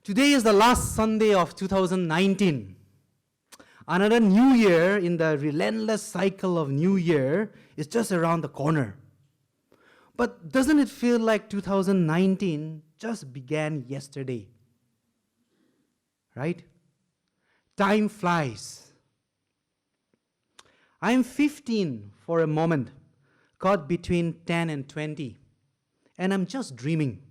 Today is the last Sunday of 2019. Another new year in the relentless cycle of new year is just around the corner. But doesn't it feel like 2019 just began yesterday? Right? Time flies. I'm 15 for a moment, caught between 10 and 20, and I'm just dreaming.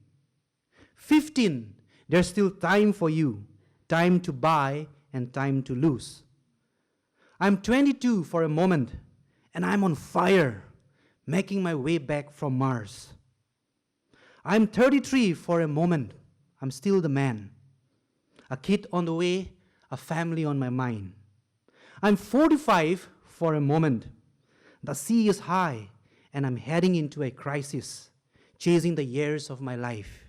15, there's still time for you, time to buy and time to lose. I'm 22 for a moment, and I'm on fire, making my way back from Mars. I'm 33 for a moment, I'm still the man. A kid on the way, a family on my mind. I'm 45 for a moment. The sea is high, and I'm heading into a crisis, chasing the years of my life.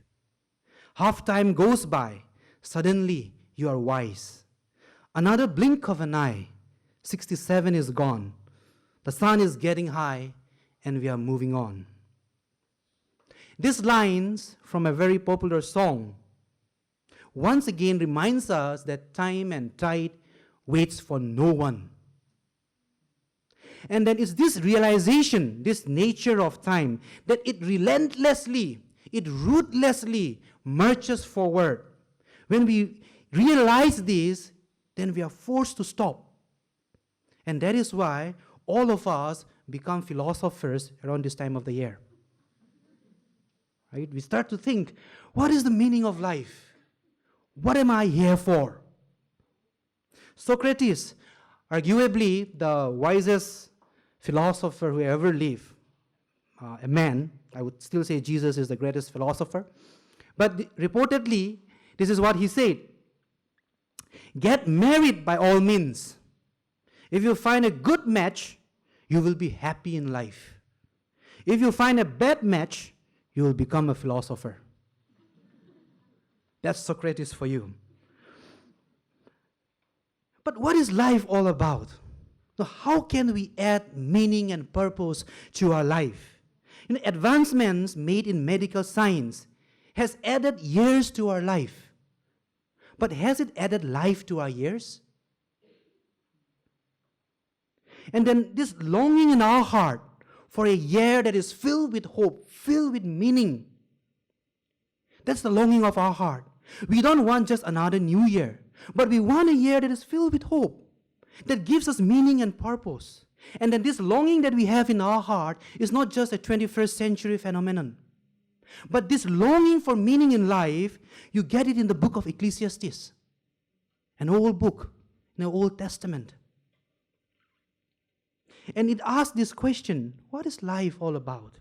Half time goes by, suddenly you are wise. Another blink of an eye, 67 is gone. The sun is getting high, and we are moving on. These lines from a very popular song once again reminds us that time and tide waits for no one. And then it's this realization, this nature of time, that it relentlessly, it ruthlessly marches forward. When we realize this, then we are forced to stop. And that is why all of us become philosophers around this time of the year. Right? We start to think, what is the meaning of life? What am I here for? Socrates, arguably the wisest philosopher who ever lived, a man, I would still say Jesus is the greatest philosopher, but reportedly, this is what he said: get married by all means. If you find a good match, you will be happy in life. If you find a bad match, you will become a philosopher. That's Socrates for you. But what is life all about? So how can we add meaning and purpose to our life? Advancements made in medical science has added years to our life. But has it added life to our years? And then this longing in our heart for a year that is filled with hope, filled with meaning. That's the longing of our heart. We don't want just another new year, but we want a year that is filled with hope, that gives us meaning and purpose. And then this longing that we have in our heart is not just a 21st century phenomenon. But this longing for meaning in life, you get it in the book of Ecclesiastes, an old book in the Old Testament. And it asks this question, what is life all about?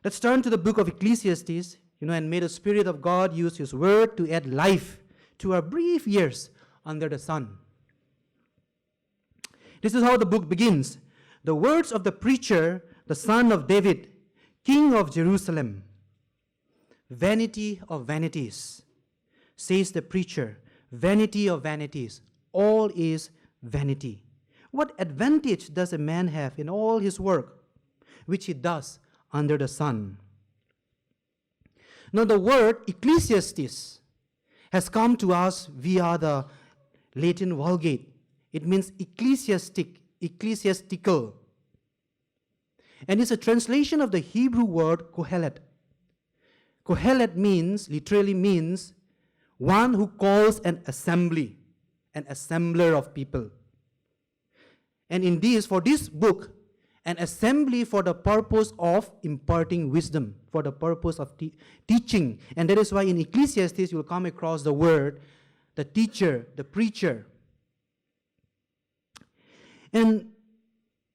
Let's turn to the book of Ecclesiastes, and may the Spirit of God use His word to add life to our brief years under the sun. This is how the book begins. The words of the preacher, the son of David, King of Jerusalem. Vanity of vanities, says the preacher, vanity of vanities, all is vanity. What advantage does a man have in all his work, which he does under the sun? Now the word Ecclesiastes has come to us via the Latin Vulgate. It means ecclesiastic, ecclesiastical. And it's a translation of the Hebrew word kohelet. Kohelet literally means one who calls an assembly, an assembler of people. And for this book, an assembly for the purpose of imparting wisdom, for the purpose of teaching. And that is why in Ecclesiastes you'll come across the word, the teacher, the preacher. And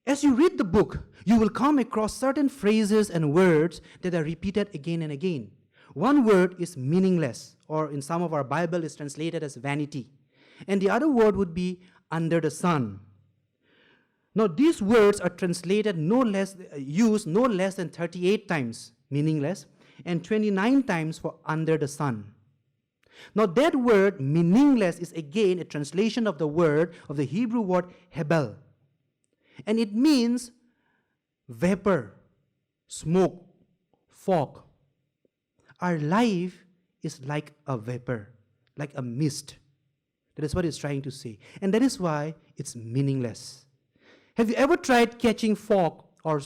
as you read the book, you will come across certain phrases and words that are repeated again and again. One word is meaningless, or in some of our Bible is translated as vanity. And the other word would be under the sun. Now these words are translated used no less than 38 times, meaningless, and 29 times for under the sun. Now that word meaningless is again a translation of the Hebrew word hebel. And it means vapor, smoke, fog. Our life is like a vapor, like a mist. That is what it's trying to say. And that is why it's meaningless. Have you ever tried catching fog or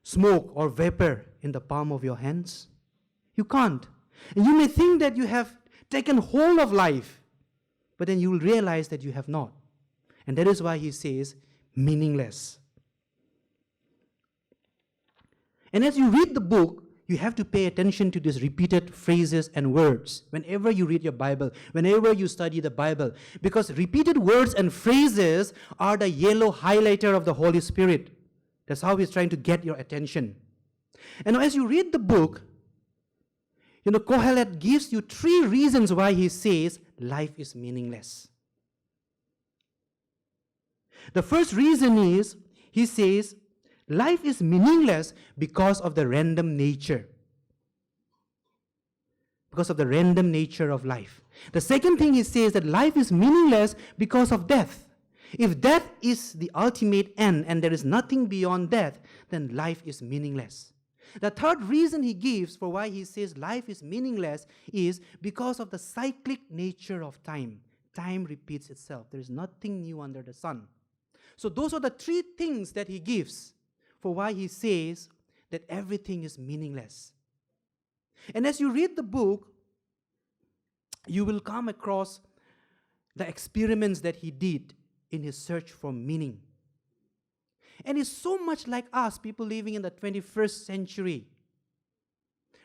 smoke or vapor in the palm of your hands? You can't. And you may think that you have taken hold of life, but then you will realize that you have not. And that is why he says meaningless. And as you read the book, you have to pay attention to these repeated phrases and words whenever you read your Bible, whenever you study the Bible. Because repeated words and phrases are the yellow highlighter of the Holy Spirit. That's how he's trying to get your attention. And as you read the book, Kohelet gives you 3 reasons why he says life is meaningless. The first reason is, he says, life is meaningless because of the random nature. Because of the random nature of life. The second thing he says that life is meaningless because of death. If death is the ultimate end and there is nothing beyond death, then life is meaningless. The third reason he gives for why he says life is meaningless is because of the cyclic nature of time. Time repeats itself. There is nothing new under the sun. So those are the 3 things that he gives for why he says that everything is meaningless. And as you read the book, you will come across the experiments that he did in his search for meaning. And it's so much like us, people living in the 21st century.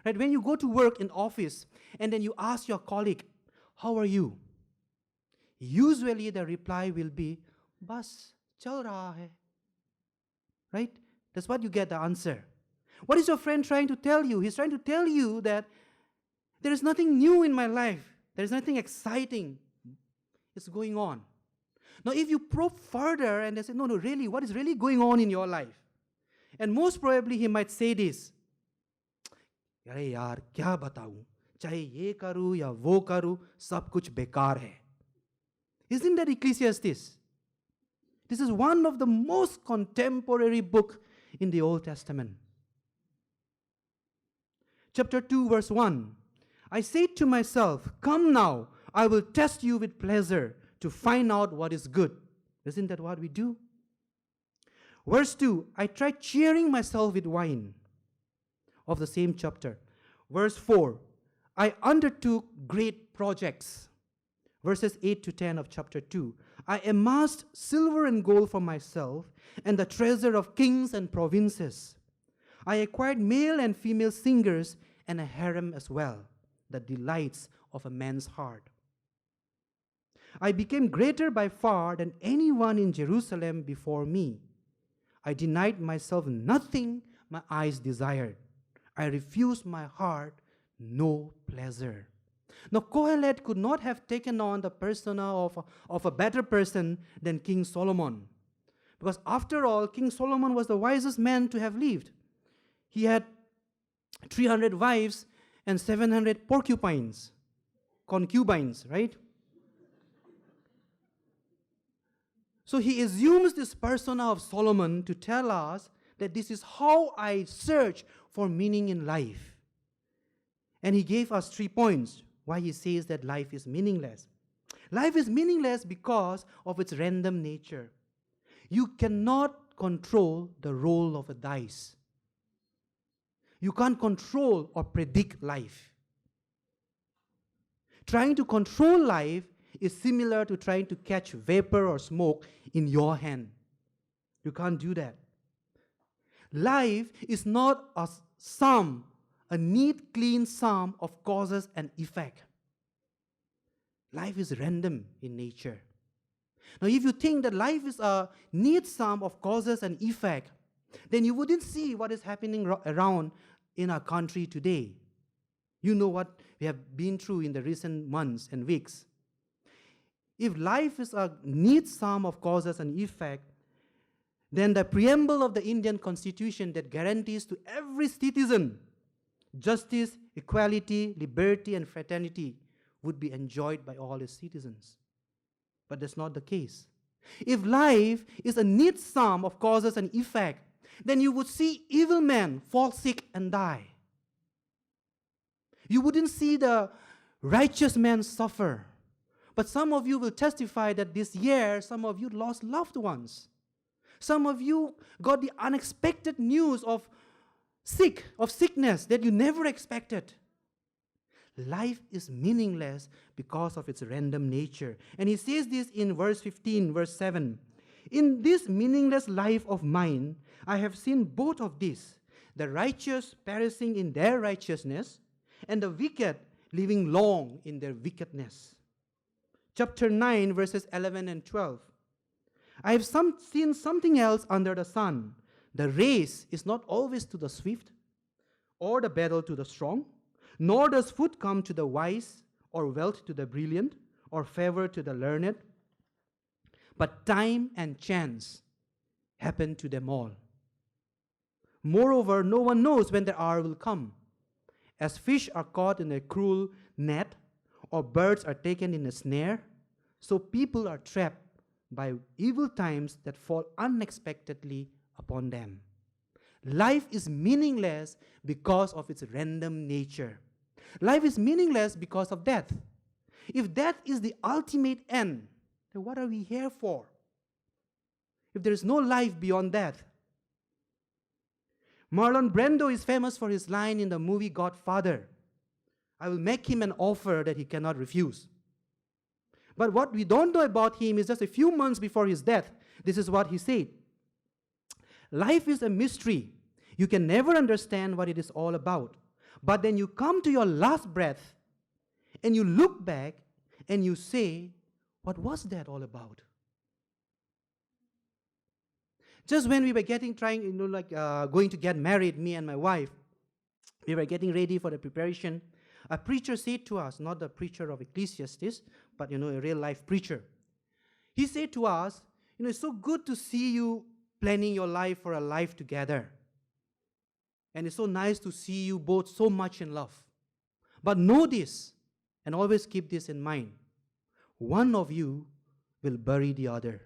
Right? When you go to work in office and then you ask your colleague, how are you? Usually the reply will be, bas, chal raha hai. Right? That's what you get the answer. What is your friend trying to tell you? He's trying to tell you that there is nothing new in my life. There is nothing exciting. It's going on. Now, if you probe further and they say, no, really, what is really going on in your life? And most probably he might say this, अरे यार क्या बताऊं, चाहे ये करूं या वो करूं, सब कुछ बेकार है. Isn't that Ecclesiastes? This is one of the most contemporary book in the Old Testament. Chapter 2, verse 1. I said to myself, come now, I will test you with pleasure to find out what is good. Isn't that what we do? Verse 2, I tried cheering myself with wine. Of the same chapter. Verse 4, I undertook great projects. Verses 8 to 10 of chapter 2. I amassed silver and gold for myself and the treasure of kings and provinces. I acquired male and female singers and a harem as well, the delights of a man's heart. I became greater by far than anyone in Jerusalem before me. I denied myself nothing my eyes desired. I refused my heart no pleasure. Now, Kohelet could not have taken on the persona of a better person than King Solomon. Because after all, King Solomon was the wisest man to have lived. He had 300 wives and 700 concubines, right? So he assumes this persona of Solomon to tell us that this is how I search for meaning in life. And he gave us 3 points why he says that life is meaningless. Life is meaningless because of its random nature. You cannot control the roll of a dice. You can't control or predict life. Trying to control life is similar to trying to catch vapor or smoke in your hand. You can't do that. Life is not a sum, a neat, clean sum of causes and effect. Life is random in nature. Now, if you think that life is a neat sum of causes and effect, then you wouldn't see what is happening around in our country today. You know what we have been through in the recent months and weeks. If life is a neat sum of causes and effect, then the preamble of the Indian Constitution that guarantees to every citizen justice, equality, liberty, and fraternity would be enjoyed by all its citizens. But that's not the case. If life is a neat sum of causes and effect, then you would see evil men fall sick and die. You wouldn't see the Righteous men suffer. But some of you will testify that this year, some of you lost loved ones. Some of you got the unexpected news of sickness that you never expected. Life is meaningless because of its random nature. And he says this in verse 15, verse 7. In this meaningless life of mine, I have seen both of these, the righteous perishing in their righteousness, and the wicked living long in their wickedness. Chapter 9, verses 11 and 12. I have seen something else under the sun. The race is not always to the swift, or the battle to the strong, nor does food come to the wise, or wealth to the brilliant, or favor to the learned. But time and chance happen to them all. Moreover, no one knows when the hour will come. As fish are caught in a cruel net, or birds are taken in a snare, so people are trapped by evil times that fall unexpectedly upon them. Life is meaningless because of its random nature. Life is meaningless because of death. If death is the ultimate end, then what are we here for? If there is no life beyond death. Marlon Brando is famous for his line in the movie Godfather. I will make him an offer that he cannot refuse. But what we don't know about him is just a few months before his death, this is what he said. Life is a mystery. You can never understand what it is all about. But then you come to your last breath and you look back and you say, what was that all about? Just when we were going to get married, me and my wife, we were getting ready for the preparation. A preacher said to us, not the preacher of Ecclesiastes, but a real life preacher. He said to us, it's so good to see you planning your life for a life together. And it's so nice to see you both so much in love. But know this, and always keep this in mind. One of you will bury the other.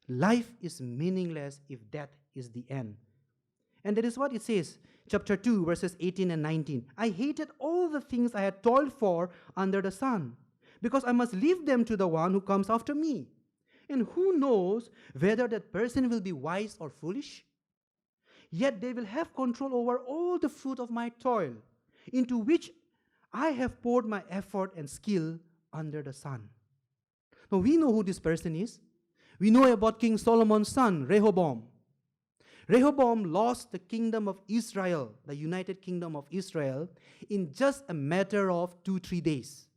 Life is meaningless if death is the end. And that is what it says, chapter 2, verses 18 and 19. I hated all the things I had toiled for under the sun, because I must leave them to the one who comes after me. And who knows whether that person will be wise or foolish? Yet they will have control over all the fruit of my toil, into which I have poured my effort and skill under the sun. Now we know who this person is. We know about King Solomon's son, Rehoboam. Rehoboam lost the kingdom of Israel, the united kingdom of Israel, in just a matter of 2-3 days.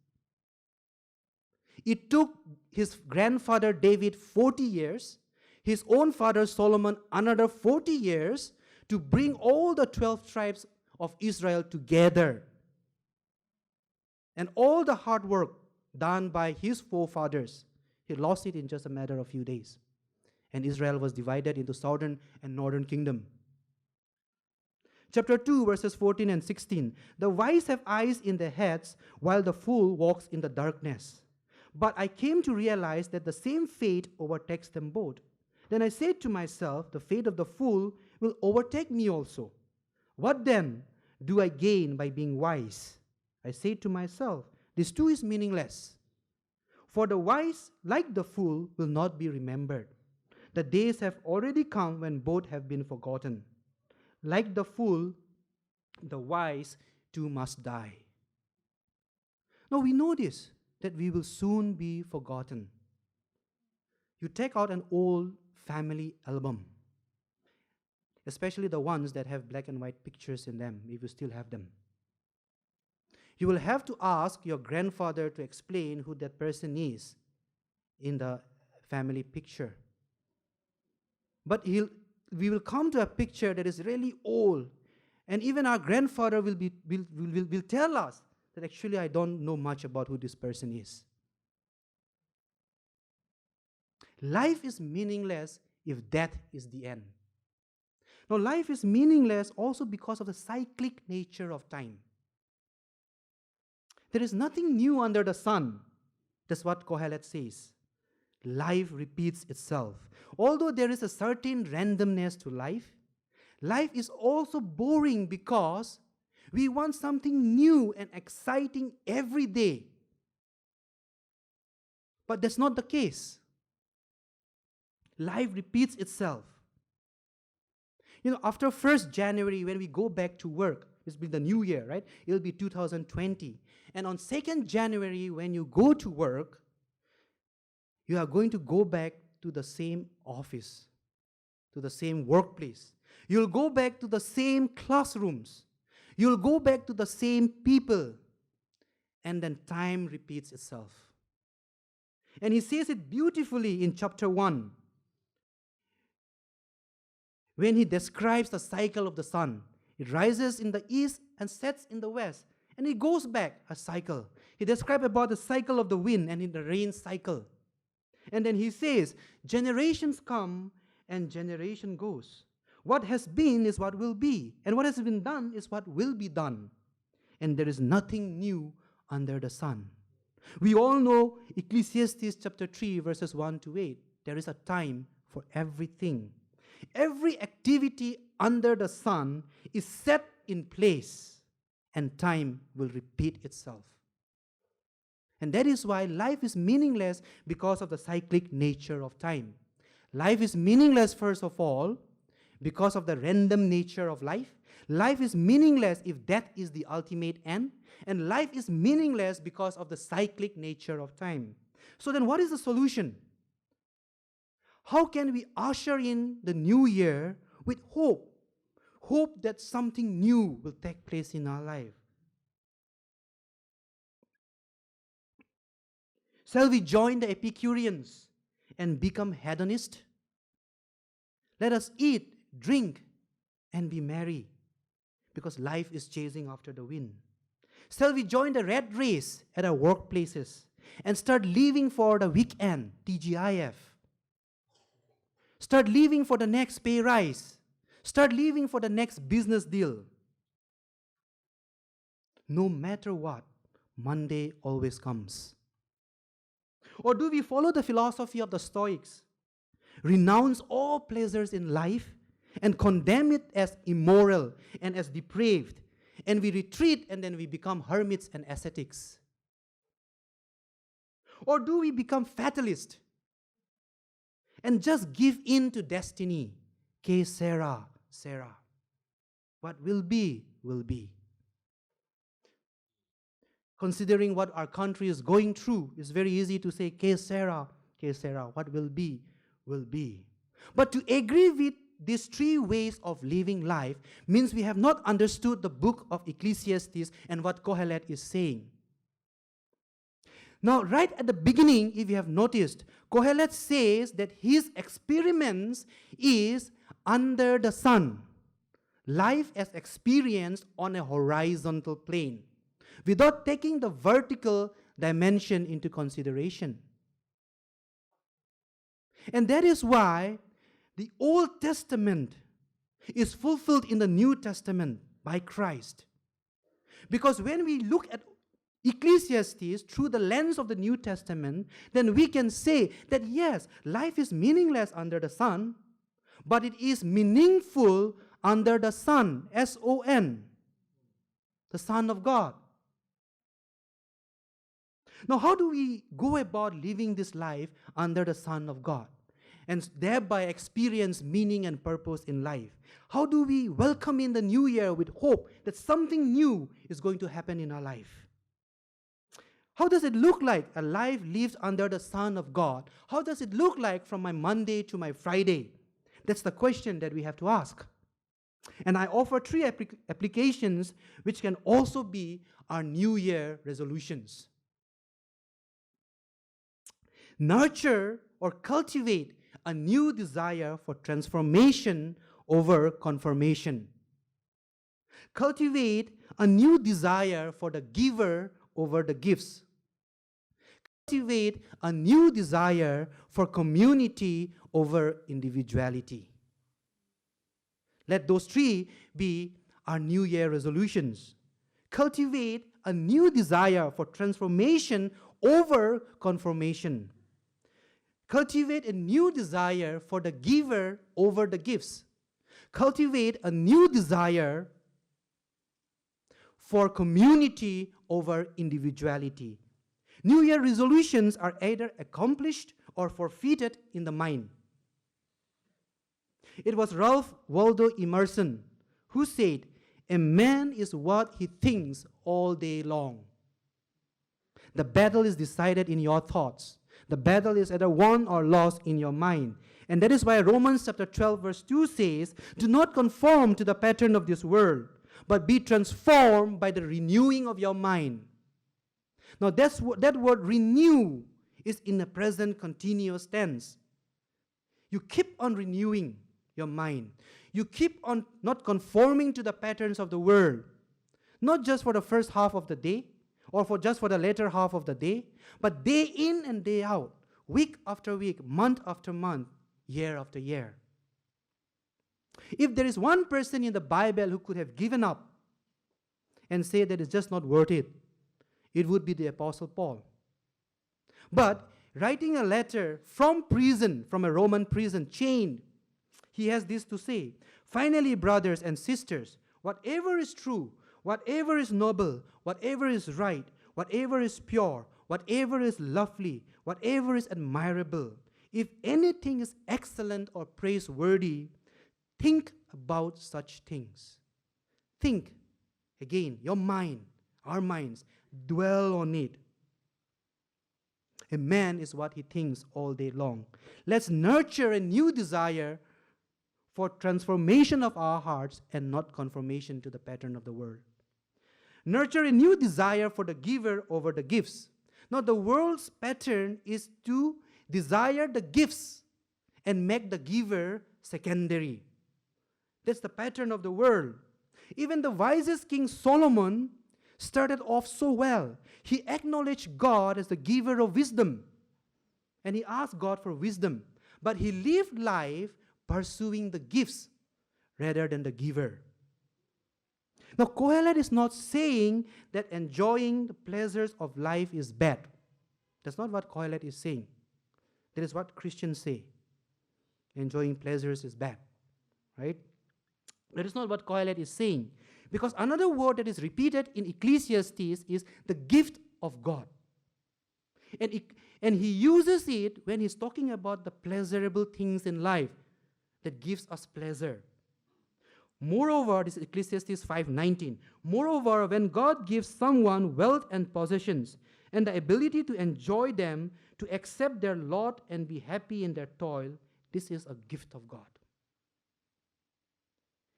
It took his grandfather David 40 years, his own father Solomon another 40 years, to bring all the 12 tribes of Israel together. And all the hard work done by his forefathers, he lost it in just a matter of few days. And Israel was divided into southern and northern kingdom. Chapter 2, verses 14 and 16. The wise have eyes in their heads, while the fool walks in the darkness. But I came to realize that the same fate overtakes them both. Then I said to myself, the fate of the fool will overtake me also. What then do I gain by being wise? I said to myself, this too is meaningless. For the wise, like the fool, will not be remembered. The days have already come when both have been forgotten. Like the fool, the wise too must die. Now we know this, that we will soon be forgotten. You take out an old family album, especially the ones that have black and white pictures in them, if you still have them. You will have to ask your grandfather to explain who that person is in the family picture. But we will come to a picture that is really old, and even our grandfather will tell us that actually I don't know much about who this person is. Life is meaningless if death is the end. Now, life is meaningless also because of the cyclic nature of time. There is nothing new under the sun. That's what Kohelet says. Life repeats itself. Although there is a certain randomness to life, life is also boring because We want something new and exciting every day. But that's not the case. Life repeats itself. After 1st January, when we go back to work, it's been the new year, right? It'll be 2020. And on 2nd January, when you go to work, you are going to go back to the same office, to the same workplace. You'll go back to the same classrooms. You'll go back to the same people. And then time repeats itself. And he says it beautifully in chapter 1. When he describes the cycle of the sun, it rises in the east and sets in the west. And it goes back, a cycle. He describes about the cycle of the wind and in the rain cycle. And then he says, generations come and generation goes. What has been is what will be. And what has been done is what will be done. And there is nothing new under the sun. We all know Ecclesiastes chapter 3 verses 1 to 8. There is a time for everything. Every activity under the sun is set in place, and time will repeat itself. And that is why life is meaningless, because of the cyclic nature of time. Life is meaningless, first of all, because of the random nature of life. Life is meaningless if death is the ultimate end. And life is meaningless because of the cyclic nature of time. So then what is the solution? How can we usher in the new year with hope? Hope that something new will take place in our life. Shall we join the Epicureans and become hedonists? Let us eat, drink, and be merry, because life is chasing after the wind. Shall we join the rat race at our workplaces and start living for the weekend, TGIF? Start living for the next pay rise. Start living for the next business deal. No matter what, Monday always comes. Or do we follow the philosophy of the Stoics? Renounce all pleasures in life and condemn it as immoral and as depraved. And we retreat and then we become hermits and ascetics. Or do we become fatalist and just give in to destiny? Que sera, sera. What will be, will be. Considering what our country is going through, it's very easy to say, que sera, what will be, will be. But to agree with these three ways of living life means we have not understood the book of Ecclesiastes and what Kohelet is saying. Now, right at the beginning, if you have noticed, Kohelet says that his experiments is under the sun. Life as experienced on a horizontal plane, without taking the vertical dimension into consideration. And that is why the Old Testament is fulfilled in the New Testament by Christ. Because when we look at Ecclesiastes through the lens of the New Testament, then we can say that yes, life is meaningless under the sun, but it is meaningful under the Son, S-O-N, the Son of God. Now, how do we go about living this life under the Son of God and thereby experience meaning and purpose in life? How do we welcome in the new year with hope that something new is going to happen in our life? How does it look like a life lived under the Son of God? How does it look like from my Monday to my Friday? That's the question that we have to ask. And I offer three applications which can also be our New Year resolutions. Nurture or cultivate a new desire for transformation over conformation. Cultivate a new desire for the giver over the gifts. Cultivate a new desire for community over individuality. Let those three be our New Year resolutions. Cultivate a new desire for transformation over conformation. Cultivate a new desire for the giver over the gifts. Cultivate a new desire for community over individuality. New Year resolutions are either accomplished or forfeited in the mind. It was Ralph Waldo Emerson who said, "A man is what he thinks all day long." The battle is decided in your thoughts. The battle is either won or lost in your mind. And that is why Romans chapter 12 verse 2 says, "Do not conform to the pattern of this world, but be transformed by the renewing of your mind." Now that word renew is in the present continuous tense. You keep on renewing your mind. You keep on not conforming to the patterns of the world. Not just for the first half of the day, or just for the later half of the day, but day in and day out, week after week, month after month, year after year. If there is one person in the Bible who could have given up and said that it's just not worth it, it would be the Apostle Paul. But writing a letter from prison, from a Roman prison, chained, he has this to say: "Finally, brothers and sisters, whatever is true, whatever is noble, whatever is right, whatever is pure, whatever is lovely, whatever is admirable, if anything is excellent or praiseworthy, think about such things." Think. Again, your mind, our minds, dwell on it. A man is what he thinks all day long. Let's nurture a new desire for transformation of our hearts and not conformation to the pattern of the world. Nurture a new desire for the giver over the gifts. Now, the world's pattern is to desire the gifts and make the giver secondary. That's the pattern of the world. Even the wisest King Solomon started off so well. He acknowledged God as the giver of wisdom, and he asked God for wisdom. But he lived life pursuing the gifts rather than the giver. Now, Kohelet is not saying that enjoying the pleasures of life is bad. That's not what Kohelet is saying. That is what Christians say. Enjoying pleasures is bad, right? That is not what Kohelet is saying. Because another word that is repeated in Ecclesiastes is the gift of God. And he uses it when he's talking about the pleasurable things in life that gives us pleasure. Moreover, this is Ecclesiastes 5:19. Moreover, when God gives someone wealth and possessions and the ability to enjoy them, to accept their lot and be happy in their toil, this is a gift of God.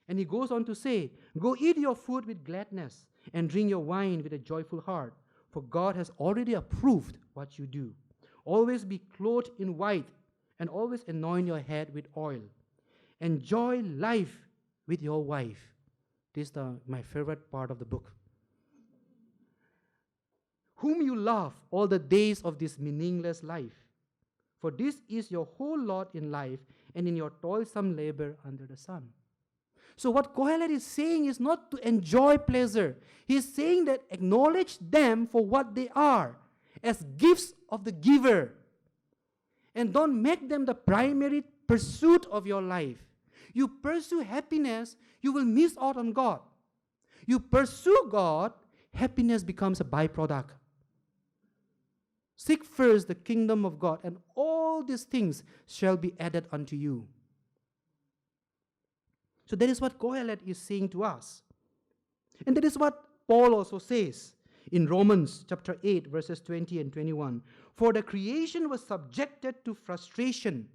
And he goes on to say, "Go eat your food with gladness and drink your wine with a joyful heart, for God has already approved what you do. Always be clothed in white and always anoint your head with oil. Enjoy life with your wife." This is my favorite part of the book. "Whom you love all the days of this meaningless life. For this is your whole lot in life and in your toilsome labor under the sun." So what Kohelet is saying is not to enjoy pleasure. He is saying that acknowledge them for what they are, as gifts of the giver. And don't make them the primary pursuit of your life. You pursue happiness, you will miss out on God. You pursue God, happiness becomes a byproduct. Seek first the kingdom of God, and all these things shall be added unto you. So that is what Kohelet is saying to us. And that is what Paul also says in Romans chapter 8, verses 20 and 21. "For the creation was subjected to frustration.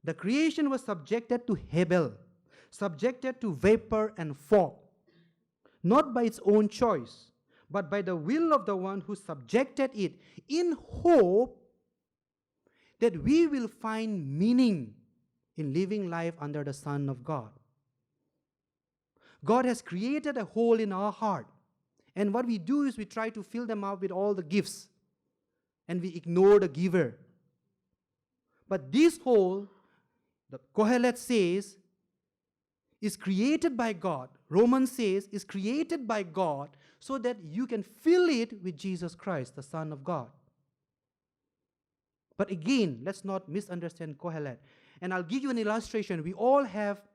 The creation was subjected to Hebel, subjected to vapor and fog, not by its own choice, but by the will of the one who subjected it, in hope that we will find meaning in living life under the Son of God." God has created a hole in our heart. And what we do is we try to fill them up with all the gifts. And we ignore the giver. But this hole, the Kohelet says, is created by God. Romans says, is created by God so that you can fill it with Jesus Christ, the Son of God. But again, let's not misunderstand Kohelet. And I'll give you an illustration. We all have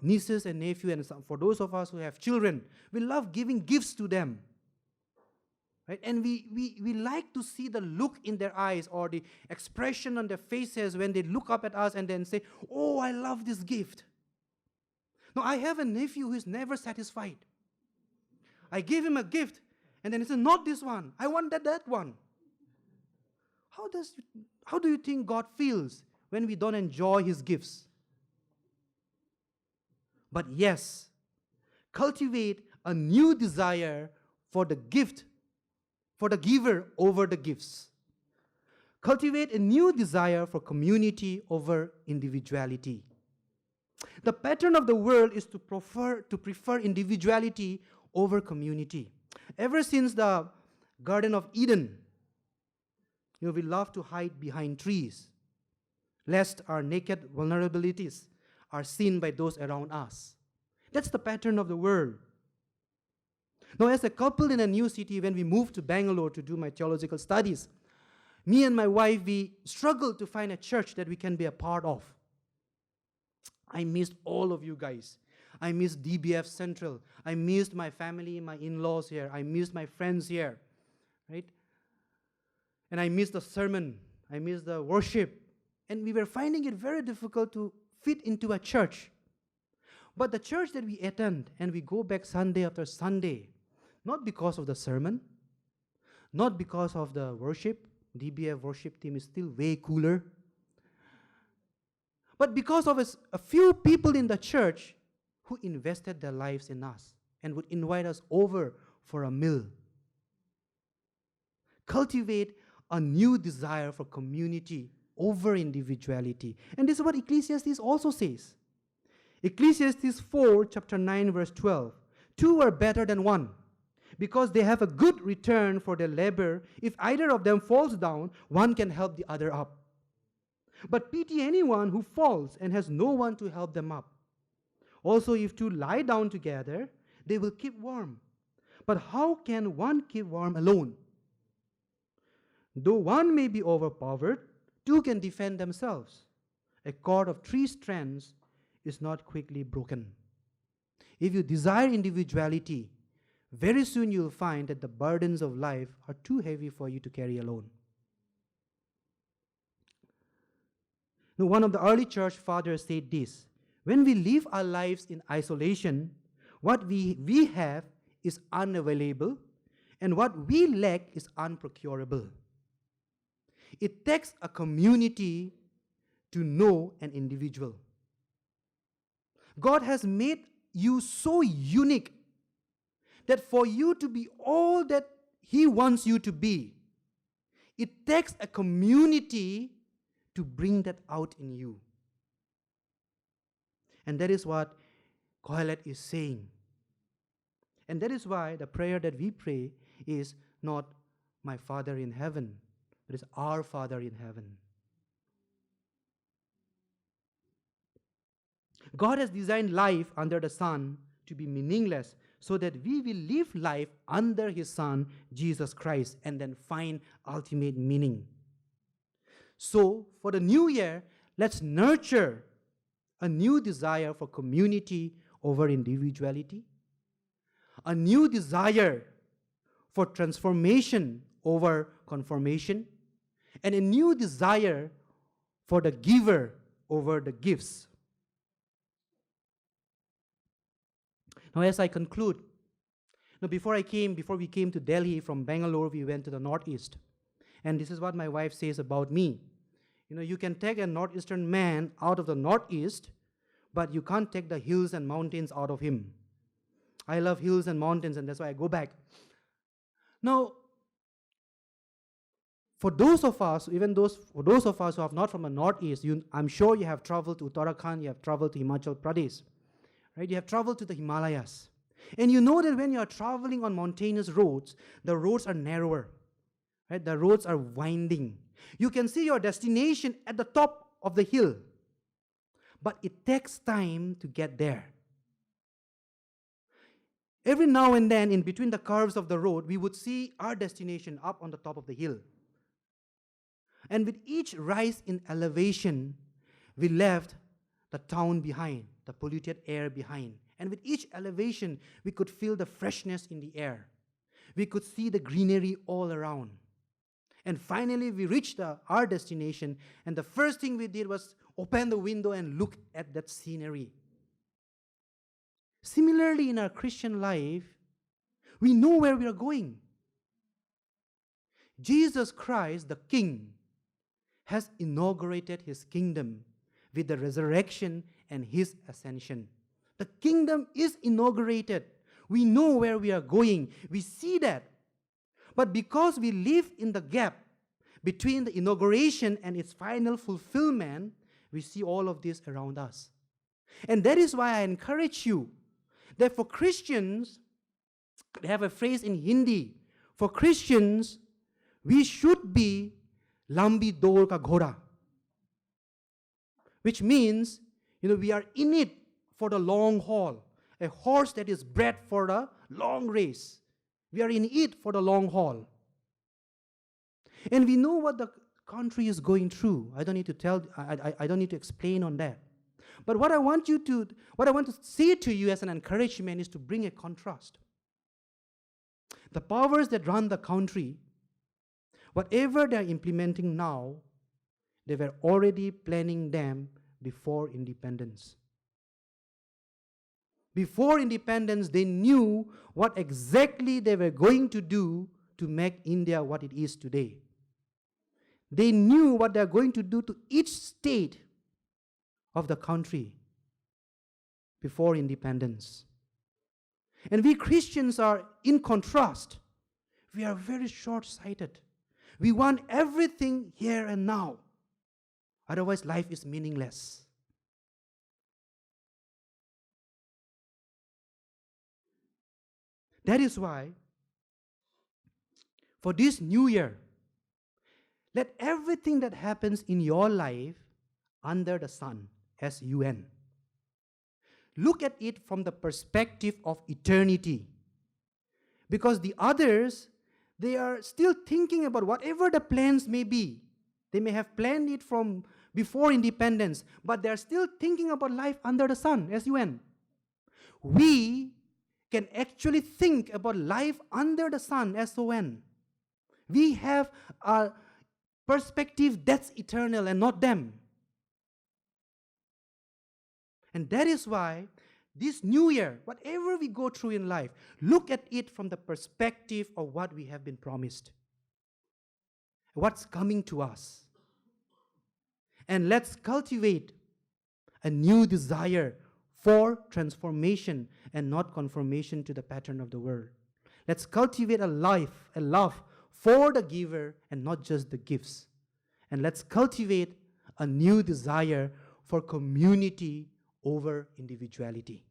nieces and nephews, and for those of us who have children, we love giving gifts to them. Right? And we like to see the look in their eyes or the expression on their faces when they look up at us and then say, "Oh, I love this gift." Now, I have a nephew who is never satisfied. I give him a gift, and then he says, "Not this one. I want that one." How do you think God feels when we don't enjoy His gifts? But yes, cultivate a new desire for the gift, for the giver over the gifts. Cultivate a new desire for community over individuality. The pattern of the world is to prefer individuality over community. Ever since the Garden of Eden, we love to hide behind trees, lest our naked vulnerabilities are seen by those around us. That's the pattern of the world. Now, as a couple in a new city, when we moved to Bangalore to do my theological studies, me and my wife, we struggled to find a church that we can be a part of. I missed all of you guys. I missed DBF Central. I missed my family, my in-laws here. I missed my friends here, right? And I missed the sermon. I missed the worship. And we were finding it very difficult to fit into a church. But the church that we attend, and we go back Sunday after Sunday, not because of the sermon, not because of the worship. DBF worship team is still way cooler. But because of a few people in the church who invested their lives in us and would invite us over for a meal. Cultivate a new desire for community over individuality. And this is what Ecclesiastes also says. Ecclesiastes 4, chapter 9, verse 12. Two are better than one, because they have a good return for their labor. If either of them falls down, one can help the other up. But pity anyone who falls and has no one to help them up. Also, if two lie down together, they will keep warm. But how can one keep warm alone? Though one may be overpowered, two can defend themselves. A cord of 3 strands is not quickly broken. If you desire individuality, very soon you'll find that the burdens of life are too heavy for you to carry alone. Now, one of the early church fathers said this: when we live our lives in isolation, what we have is unavailable, and what we lack is unprocurable. It takes a community to know an individual. God has made you so unique that for you to be all that He wants you to be, it takes a community to bring that out in you. And that is what Kohelet is saying. And that is why the prayer that we pray is not "My Father in heaven," but it's "Our Father in heaven." God has designed life under the sun to be meaningless so that we will live life under His Son, Jesus Christ, and then find ultimate meaning. So, for the new year, let's nurture a new desire for community over individuality, a new desire for transformation over conformation, and a new desire for the giver over the gifts. Now, as I conclude, before we came to Delhi from Bangalore, we went to the northeast. And this is what my wife says about me. You can take a northeastern man out of the northeast, but you can't take the hills and mountains out of him. I love hills and mountains, and that's why I go back. Now, for those of us who are not from the northeast, I'm sure you have traveled to Uttarakhand, you have traveled to Himachal Pradesh, right? You have traveled to the Himalayas. And you know that when you are traveling on mountainous roads, the roads are narrower, right? The roads are winding. You can see your destination at the top of the hill, but it takes time to get there. Every now and then, in between the curves of the road, we would see our destination up on the top of the hill. And with each rise in elevation, we left the the town behind, the polluted air behind. And with each elevation, we could feel the freshness in the air. We could see the greenery all around. And finally, we reached our destination, and the first thing we did was open the window and look at that scenery. Similarly, in our Christian life, we know where we are going. Jesus Christ, the King, has inaugurated his kingdom with the resurrection and his ascension. The kingdom is inaugurated. We know where we are going. We see that. But because we live in the gap between the inauguration and its final fulfillment, we see all of this around us. And that is why I encourage you that for Christians, they have a phrase in Hindi, for Christians, we should be lambi daur ka ghoda, which means, we are in it for the long haul, a horse that is bred for the long race. We are in it for the long haul. And we know what the country is going through. I don't need to explain on that. But what I want to say to you as an encouragement is to bring a contrast. The powers that run the country, whatever they are implementing now, they were already planning them before independence. Before independence, they knew what exactly they were going to do to make India what it is today. They knew what they are going to do to each state of the country before independence. And we Christians are in contrast. We are very short-sighted. We want everything here and now. Otherwise, life is meaningless. That is why, for this new year, let everything that happens in your life under the sun, S-U-N, look at it from the perspective of eternity. Because the others, they are still thinking about whatever the plans may be. They may have planned it from before independence, but they are still thinking about life under the sun, S-U-N. We can actually think about life under the sun, S-O-N. We have a perspective that's eternal and not them. And that is why this new year, whatever we go through in life, look at it from the perspective of what we have been promised. What's coming to us. And let's cultivate a new desire for transformation and not conformation to the pattern of the world. Let's cultivate a love for the giver and not just the gifts. And let's cultivate a new desire for community over individuality.